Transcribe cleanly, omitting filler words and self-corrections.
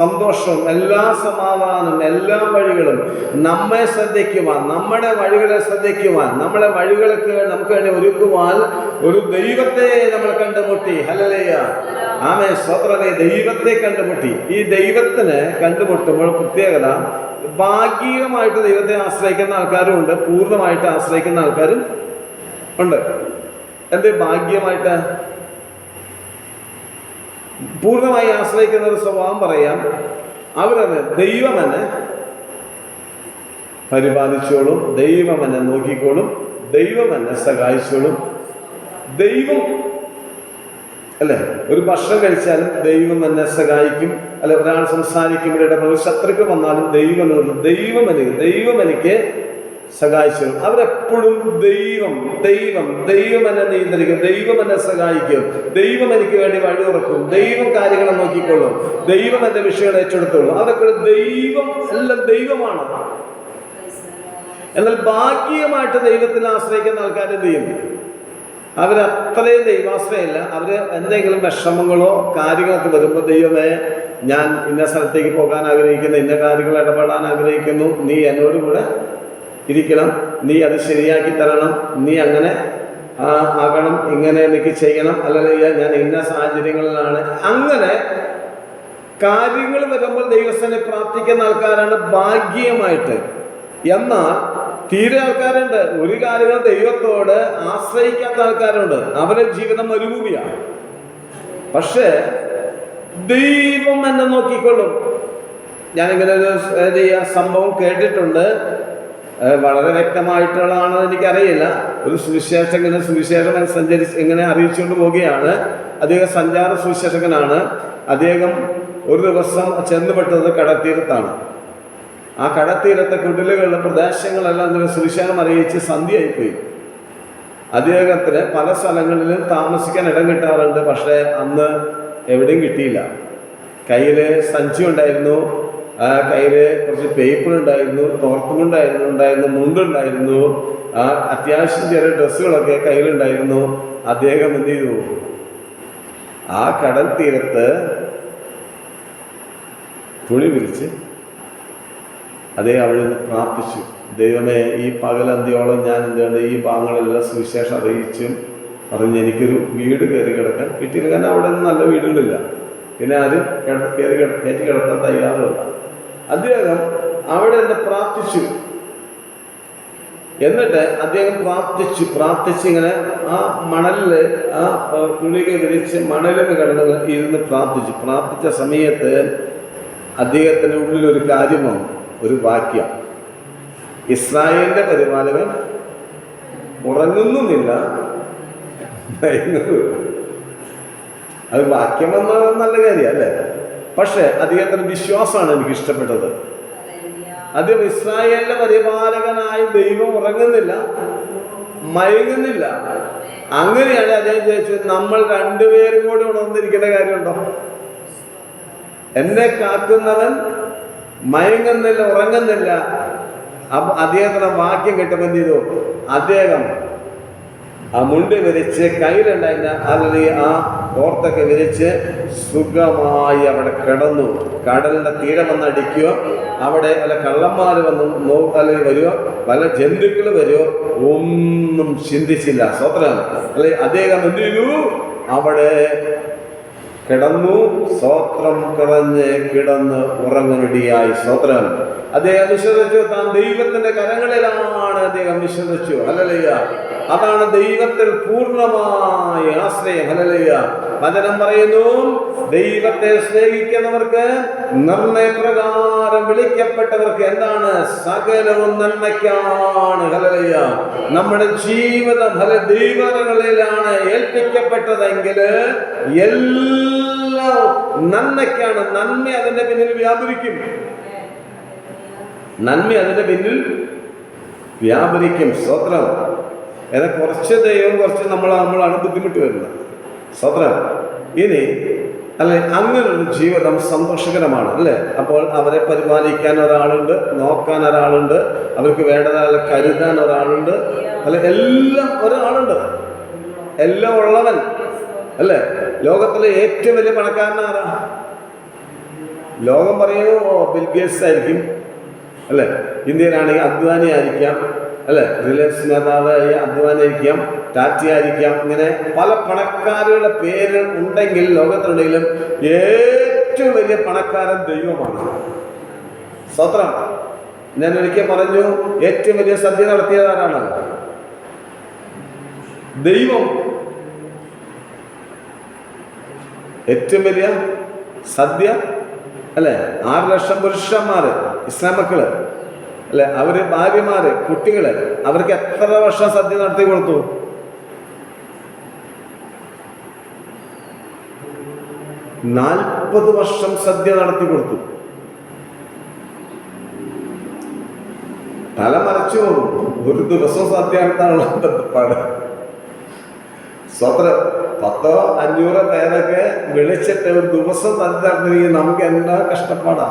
സന്തോഷവും എല്ലാ സമാധാനവും എല്ലാ വഴികളും നമ്മെ ശ്രദ്ധിക്കുവാൻ, നമ്മുടെ വഴികളെ ശ്രദ്ധിക്കുവാൻ, നമ്മുടെ വഴികൾക്ക് നമുക്ക് വേണ്ടി ഒരുക്കുവാൻ ഒരു ദൈവത്തെ നമ്മൾ കണ്ടുമുട്ടി. ഹല്ലേലൂയ, ആമേൻ, സ്തോത്രമേ. ദൈവത്തെ കണ്ടുമുട്ടി. ഈ ദൈവത്തിന് കണ്ടുമുട്ടുമ്പോൾ പ്രത്യേകത, ഭാഗികമായിട്ട് ദൈവത്തെ ആശ്രയിക്കുന്ന ആൾക്കാരും ഉണ്ട്, പൂർണ്ണമായിട്ട് ആശ്രയിക്കുന്ന ആൾക്കാരും ഉണ്ട്. എന്ത് ഭാഗ്യമായിട്ട്? പൂർണ്ണമായി ആശ്രയിക്കുന്ന ഒരു സ്വഭാവം പറയാം. അവരത് ദൈവം എന്നെ പരിപാലിച്ചോളും, ദൈവം എന്നെ നോക്കിക്കോളും, ദൈവം എന്നെ സഹായിച്ചോളും. ദൈവം അല്ലെ, ഒരു ഭക്ഷണം കഴിച്ചാലും ദൈവം എന്നെ സഹായിക്കും. അല്ലെ, ഒരാൾ സംസാരിക്കുമ്പോഴേ ഒരു ശത്രുക്കൾ വന്നാലും ദൈവം എനിക്ക് സഹായിച്ചു. അവരെപ്പോഴും ദൈവം ദൈവം ദൈവം എന്നെ നിയന്ത്രിക്കും, ദൈവം എന്നെ സഹായിക്കും, ദൈവം എനിക്ക് വേണ്ടി വഴി തുറക്കും, ദൈവം കാര്യങ്ങളെ നോക്കിക്കൊള്ളും, ദൈവം എന്റെ വിഷയങ്ങൾ ഏറ്റെടുത്തോളും. അവരൊക്കെ ദൈവം എല്ലാം ദൈവമാണ്. എന്നാൽ ഭാഗികമായിട്ട് ദൈവത്തിൽ ആശ്രയിക്കുന്ന ആൾക്കാർ എന്ത് ചെയ്യും? അവരത്രയും ദൈവാശ്രയമില്ല. അവര് എന്തെങ്കിലും വിഷമങ്ങളോ കാര്യങ്ങളൊക്കെ വരുമ്പോൾ, ദൈവമേ, ഞാൻ ഇന്ന സ്ഥലത്തേക്ക് പോകാൻ ആഗ്രഹിക്കുന്നു, ഇന്ന കാര്യങ്ങൾ ഇടപെടാൻ ആഗ്രഹിക്കുന്നു, നീ എന്നോട് കൂടെ ഇരിക്കണം, നീ അത് ശരിയാക്കി തരണം, നീ അങ്ങനെ ആകണം, ഇങ്ങനെ എനിക്ക് ചെയ്യണം, അല്ലെങ്കിൽ ഞാൻ ഇന്ന സാഹചര്യങ്ങളിലാണ്. അങ്ങനെ കാര്യങ്ങൾ വരുമ്പോൾ ദൈവസ്ഥനെ പ്രാർത്ഥിക്കുന്ന ആൾക്കാരാണ് ഭാഗ്യമായിട്ട്. എന്നാൽ തീരെ ആൾക്കാരുണ്ട്, ഒരു കാര്യങ്ങൾ ദൈവത്തോട് ആശ്രയിക്കാത്ത ആൾക്കാരുണ്ട്. അവരുടെ ജീവിതം മരുഭൂമിയാണ്. പക്ഷേ ദൈവം എന്നെ നോക്കിക്കൊള്ളും. ഞാനിങ്ങനെ ഒരു സംഭവം കേട്ടിട്ടുണ്ട്, വളരെ വ്യക്തമായിട്ടുള്ളതാണെന്ന് എനിക്കറിയില്ല. ഒരു സുവിശേഷകന് സുവിശേഷം ഇങ്ങനെ അറിയിച്ചുകൊണ്ട് പോവുകയാണ്. അദ്ദേഹം സഞ്ചാര സുവിശേഷകനാണ്. അദ്ദേഹം ഒരു ദിവസം ചെന്നുപെട്ടത് കടത്തീരത്താണ്. ആ കടത്തീരത്തെ കുടിലുകളുടെ പ്രദേശങ്ങളെല്ലാം സുവിശേഷം അറിയിച്ച് സന്ധ്യയായിപ്പോയി. അദ്ദേഹത്തിന് പല സ്ഥലങ്ങളിലും താമസിക്കാൻ ഇടം കിട്ടാറുണ്ട്. പക്ഷേ അന്ന് എവിടെയും കിട്ടിയില്ല. കയ്യിൽ സഞ്ചി ഉണ്ടായിരുന്നു, കയ്യിൽ കുറച്ച് പേപ്പർ ഉണ്ടായിരുന്നു, തോർത്തുമുണ്ടായിരുന്നു, മുണ്ടുണ്ടായിരുന്നു, അത്യാവശ്യം ചെറിയ ഡ്രസ്സുകളൊക്കെ കയ്യിലുണ്ടായിരുന്നു. അദ്ദേഹം എന്ത് ചെയ്തു? ആ കടൽ തീരത്ത് തുണി വിരിച്ച് അവിടെ നിന്ന് പ്രാർത്ഥിച്ചു. ദൈവമേ, ഈ പകലന്തിയോളം ഞാൻ എന്താണ് ഈ ഭാഗങ്ങളെല്ലാം സുവിശേഷം അറിയിച്ചും പറഞ്ഞ് എനിക്കൊരു വീട് കയറി കിടക്കാൻ കിട്ടിയില്ല. കാരണം അവിടെ നിന്ന് നല്ല വീടുകളില്ല, പിന്നെ ആരും കയറ്റി കിടക്കാൻ തയ്യാറുമില്ല. അദ്ദേഹം അവിടെ നിന്ന് പ്രാർത്ഥിച്ചു. എന്നിട്ട് അദ്ദേഹം പ്രാർത്ഥിച്ച് ഇങ്ങനെ ആ മണലിൽ ആ തുണിക വിരിച്ച് മണലിൽ കിടന്ന് ഇരുന്ന് പ്രാർത്ഥിച്ച സമയത്ത് അദ്ദേഹത്തിൻ്റെ ഉള്ളിലൊരു കാര്യം വന്നു, ഒരു വാക്യം. ഇസ്രായേലിന്റെ പരിപാലകൻ ഉറങ്ങുന്നില്ല, അത് വാക്യം വന്ന നല്ല കാര്യം അല്ലേ? പക്ഷെ അദ്ദേഹത്തിന്റെ വിശ്വാസമാണ് എനിക്ക് ഇഷ്ടപ്പെട്ടത്. അദ്ദേഹം ഇസ്രായേലിന്റെ പരിപാലകനായ ദൈവം ഉറങ്ങുന്നില്ല, മയങ്ങുന്നില്ല. അങ്ങനെയാണ് അദ്ദേഹം ചോദിച്ചത്, നമ്മൾ രണ്ടുപേരും കൂടി ഉണർന്നിരിക്കേണ്ട കാര്യമുണ്ടോ? എന്നെ കാക്കുന്നവൻ മയങ്ങുന്നില്ല, ഉറങ്ങുന്നില്ല. അപ്പൊ അദ്ദേഹത്തിന്റെ വാക്യം കേട്ടപ്പോൾ എന്ത് ചെയ്തു? അദ്ദേഹം ആ മുണ്ട് വിരിച്ച് കയ്യിലുണ്ടായിരുന്ന അല്ലെങ്കിൽ ആ തോർത്തൊക്കെ വിരിച്ച് സുഖമായി അവിടെ കിടന്നു. കടലിന്റെ തീരം വന്നടിക്കുക, അവിടെ വല്ല കള്ളന്മാർ വന്ന് അല്ലെങ്കിൽ വരുമോ, പല ജന്തുക്കൾ വരുമോ, ഒന്നും ചിന്തിച്ചില്ല. സ്വത്രം അല്ലെ, അദ്ദേഹം എന്ത് ചെയ്തു? അവിടെ കിടന്നു, സ്വത്രം കിടന്ന് ഉറങ്ങുനടിയായി. സ്വത്രം അദ്ദേഹം വിശ്വസിച്ചു. താൻ ദൈവത്തിന്റെ കരങ്ങളിലാണ് അദ്ദേഹം വിശ്വസിച്ചു. ഹല്ലേലൂയ. അതാണ് ദൈവത്തിൽ പൂർണ്ണമായ ആശ്രയം. ഹല്ലേലൂയ. വചനം പറയുന്നു, ദൈവത്തെ സ്നേഹിക്കുന്നവർക്ക് നിർണയപ്രകാരം വിളിക്കപ്പെട്ടവർക്ക് എന്താണ്? സകലവും നന്മയ്ക്കാണ്. ഹല്ലേലൂയ. നമ്മുടെ ജീവിതം ദൈവങ്ങളിലാണ് ഏൽപ്പിക്കപ്പെട്ടതെങ്കിൽ എല്ലാം നന്മയ്ക്കാണ്. നന്മ അതിന്റെ പിന്നിൽ വ്യാപരിക്കും. സ്വത്രം. ഏതാ കുറച്ച് ദൈവം, കുറച്ച് നമ്മളാണ് ബുദ്ധിമുട്ട് വരുന്നത്. സ്വത്രം. ഇനി അല്ലെ, അങ്ങനൊരു ജീവിതം സന്തോഷകരമാണ് അല്ലേ? അപ്പോൾ അവരെ പരിപാലിക്കാൻ ഒരാളുണ്ട്, നോക്കാൻ ഒരാളുണ്ട്, അവർക്ക് വേണ്ടതായ കരുതാൻ ഒരാളുണ്ട്, അല്ലെ, എല്ലാം ഒരാളുണ്ട്, എല്ലാം ഉള്ളവൻ അല്ലേ? ലോകത്തിലെ ഏറ്റവും വലിയ പണക്കാരനാരാ? ലോകം പറയൂ ബിൽഗേറ്റ്സ് ആയിരിക്കും അല്ലേ, ഇന്ത്യയിലാണെങ്കിൽ അദ്വാനി ആയിരിക്കാം അല്ലേ, റിലയൻസ് നേതാവായ അദ്വാനി ആയിരിക്കാം, ടാറ്റ ആയിരിക്കാം. ഇങ്ങനെ പല പണക്കാരുടെ പേര് ഉണ്ടെങ്കിൽ ലോകത്തിനിടയിലും ഏറ്റവും വലിയ പണക്കാരൻ ദൈവമാണ്. സ്തോത്രം. ഞാൻ ഒരിക്കൽ പറഞ്ഞു, ഏറ്റവും വലിയ സദ്യ നടത്തിയത് ആരാണ്? ദൈവം. ഏറ്റവും വലിയ സദ്യ അല്ലെ, 6 ലക്ഷം പുരുഷന്മാര്, ഇസ്ലാം മക്കള് അല്ലെ, അവര് ഭാര്യമാര്, കുട്ടികള്, അവർക്ക് എത്ര വർഷം സദ്യ നടത്തി കൊടുത്തു? 40 വർഷം സദ്യ നടത്തി കൊടുത്തു. തല മറച്ചു പോകും. ഒരു ദിവസം സദ്യ നടത്താനുള്ള ബന്ധപ്പാട്. സ്വത്ര 100-500 പേരൊക്കെ വിളിച്ചിട്ട് ഒരു ദിവസം സദ്യ നടത്തിയെങ്കിൽ നമുക്ക് എന്നാ കഷ്ടപ്പാടാ.